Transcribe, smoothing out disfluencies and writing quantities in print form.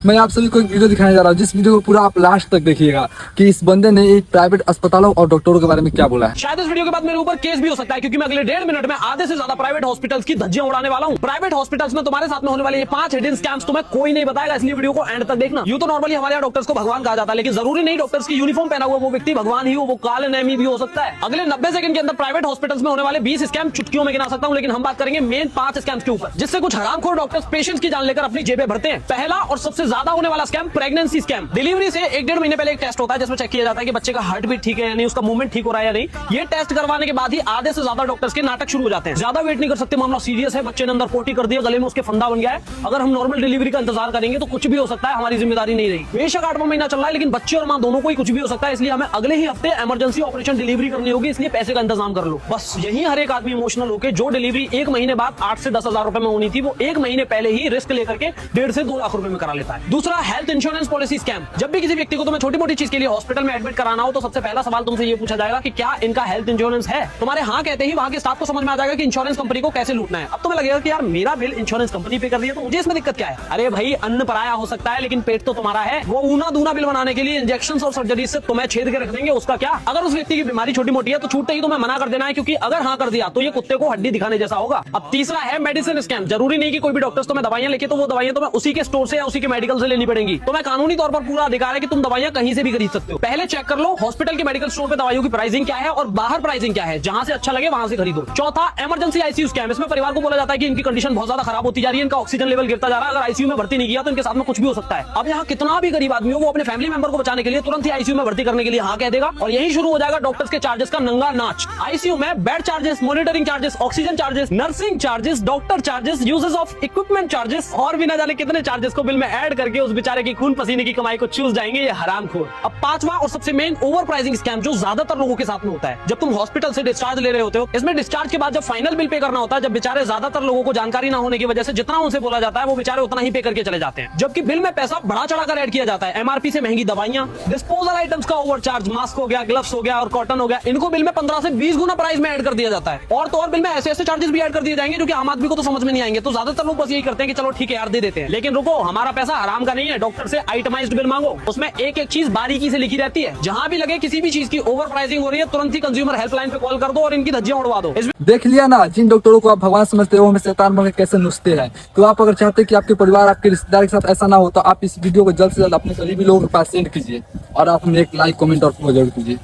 मैं आप सभी को एक वीडियो दिखाने जा रहा हूँ, जिस वीडियो को पूरा आप लास्ट तक देखिएगा कि इस बंदे ने एक प्राइवेट अस्पतालों और डॉक्टरों के बारे में क्या बोला है। शायद इस वीडियो के बाद मेरे ऊपर केस भी हो सकता है, क्योंकि मैं अगले 1.5 मिनट में आधे से ज्यादा प्राइवेट हॉस्पिटल्स की धज्जियां उड़ाने वाला हूँ। प्राइवेट हॉस्पिटल्स में तुम्हारे साथ में होने वाले ये 5 हिडन स्कैम्स तुम्हें कोई नहीं बताएगा, इसलिए वीडियो को एंड तक देखना। यूं तो नॉर्मली हमारे यहाँ डॉक्टर्स को भगवान कहा जाता है, लेकिन जरूरी नहीं डॉक्टर्स की यूनिफॉर्म पहना हुआ वो व्यक्ति भगवान ही हो, वो काले नेमी भी हो सकता है। अगले 90 सेकंड के अंदर प्राइवेट हॉस्पिटल्स में होने वाले 20 स्कैम चुटकियों में गिना सकता हूँ, लेकिन हम बात करेंगे मेन 5 स्कैम्स के ऊपर, जिससे कुछ हरामखोर डॉक्टर्स पेशेंट्स की जान लेकर अपनी जेबें भरते हैं। पहला और सबसे ज्यादा होने वाला स्कैम प्रेगनेंसी स्कैम। डिलीवरी से 1-1.5 महीने पहले एक टेस्ट होता है, जिसमें चेक किया जाता है कि बच्चे का हार्ट बीट ठीक है या नहीं, उसका मूवमेंट ठीक हो रहा है या नहीं। ये टेस्ट करवाने के बाद ही आधे से ज्यादा डॉक्टर्स के नाटक शुरू हो जाते हैं। ज्यादा वेट नहीं कर सकते, मामला सीरियस है, बच्चे ने अंदर पोटी कर दिया, गले में उसके फंदा बन गया है। अगर हम नॉर्मल डिलीवरी का इंतजार करेंगे तो कुछ भी हो सकता है, हमारी जिम्मेदारी नहीं रही। बेशक 8वां महीना चल रहा है, लेकिन बच्चे और मां दोनों को ही कुछ भी हो सकता है, इसलिए हमें अगले ही हफ्ते इमरजेंसी ऑपरेशन डिलीवरी करनी होगी, इसलिए पैसे का इंतजाम कर लो। बस यही हर एक आदमी इमोशनल होकर जो डिलीवरी 1 महीने बाद 8 से 10 हजार रुपए में होनी थी, वो 1 महीने पहले ही रिस्क लेकर के 1.5 से 2 लाख रुपए में करा लेता है। दूसरा, हेल्थ इंश्योरेंस पॉलिसी स्कैम। जब भी किसी व्यक्ति को तुम्हें छोटी मोटी चीज के लिए हॉस्पिटल में एडमिट कराना हो, तो सबसे पहला सवाल तुमसे ये पूछा जाएगा कि क्या इनका हेल्थ इंश्योरेंस है। तुम्हारे हाँ कहते ही वहां के स्टाफ को समझ में आ जाएगा कि इंश्योरेंस कंपनी को कैसे लूटना है। अब तुम्हें लगेगा कि यार मेरा बिल इंश्योरेंस कंपनी पे कर रही है, तो मुझे इसमें दिक्कत क्या है। अरे भाई, अन्न पराया हो सकता है, लेकिन पेट तो तुम्हारा है। वो ऊना दूना बिल बनाने के लिए इंजेक्शन और सर्जरी से तुम्हें छेद के रख देंगे, उसका क्या। अगर उस व्यक्ति की बीमारी छोटी मोटी है तो छूटते ही तुम्हें मना कर देना है, क्योंकि अगर हाँ कर दिया तो ये कुत्ते को हड्डी दिखाने जैसा होगा। अब तीसरा है मेडिसिन स्कैम। जरूरी नहीं कि कोई भी डॉक्टर्स तुम्हें दवाइयां लिखे तो वो दवाइयां तुम्हें उसी के स्टोर से या उसी के मेडिकल से लेनी पड़ेंगी। तुम्हें कानूनी तौर पर पूरा अधिकार है कि तुम दवाइयां कहीं से भी खरीद सकते हो। पहले चेक कर लो हॉस्पिटल के मेडिकल स्टोर पे दवाइयों की प्राइसिंग क्या है और बाहर प्राइसिंग क्या है, जहां से अच्छा लगे वहां से खरीदो। चौथा, इमरजेंसी आईसीयू स्कैम। इसमें परिवार को बोला जाता है कि इनकी कंडीशन बहुत ज्यादा खराब होती जा रही है, इनका ऑक्सीजन लेवल गिरता जा रहा है, अगर आईसीयू में भर्ती नहीं किया तो इनके साथ में कुछ भी हो सकता है। अब यहाँ कितना भी गरीब आदमी हो, वो अपने फैमिली मेंबर को बचाने के लिए तुरंत ही आईसीयू में भर्ती करने के लिए हाँ कह देगा, और यही शुरू हो जाएगा डॉक्टर्स के चार्जेस का नंगा नाच। आईसीयू में bed charges, monitoring charges, oxygen charges, nursing charges, doctor charges, uses of equipment charges, और भी ना जाने कितने चार्जेस को बिल में ऐड करके उस बेचारे की खून पसीने की कमाई को चूस जाएंगे ये हरामखोर। अब पांचवा और सबसे मेन, ओवर प्राइसिंग स्कैम, जो ज्यादातर लोगों के साथ में होता है। जब तुम हॉस्पिटल से डिस्चार्ज ले रहे होते हो, इसमें डिस्चार्ज के बाद जब फाइनल बिल पे करना होता है, जब बेचारे ज्यादातर लोगों को जानकारी ना होने की वजह से जितना उनसे बोला जाता है वो बेचारे उतना ही पे करके चले जाते हैं, जबकि बिल में पैसा बढ़ा चढ़ाकर ऐड किया जाता है। एमआरपी से महंगी दवाइयां, डिस्पोजल आइटम्स का ओवरचार्ज, मास्क हो गया, ग्लव्स हो गया और कॉटन हो गया, इनको बिल में 15 से 20 गुना प्राइस में ऐड कर दिया जाता है। और तो और बिल में ऐसे ऐसे चार्जेस भी ऐड कर दिए जाएंगे जो कि आम आदमी को तो समझ में नहीं आएंगे। तो ज्यादातर लोग बस यही करते हैं कि चलो ठीक है यार दे देते हैं, लेकिन रुको, हमारा पैसा हराम का नहीं है। डॉक्टर से आइटमाइज्ड बिल मांगो, उसमें एक एक चीज बारीकी से लिखी रहती है। जहां भी लगे किसी भी चीज की ओवर प्राइसिंग हो रही है, तुरंत ही कंज्यूमर हेल्पलाइन पे कॉल कर दो और इनकी धज्जियां उड़वा दो। देख लिया ना, जिन डॉक्टरों को आप भगवान समझते हो हमें शैतान बन के कैसे नुसते हैं। तो आप अगर चाहते हैं कि आपके परिवार, आपके रिश्तेदार के साथ ऐसा ना हो, तो आप इस वीडियो को जल्द से जल्द अपने करीबी लोगों के पास सेंड कीजिए और आप हमें एक लाइक, कमेंट और फॉलो जरूर कीजिए।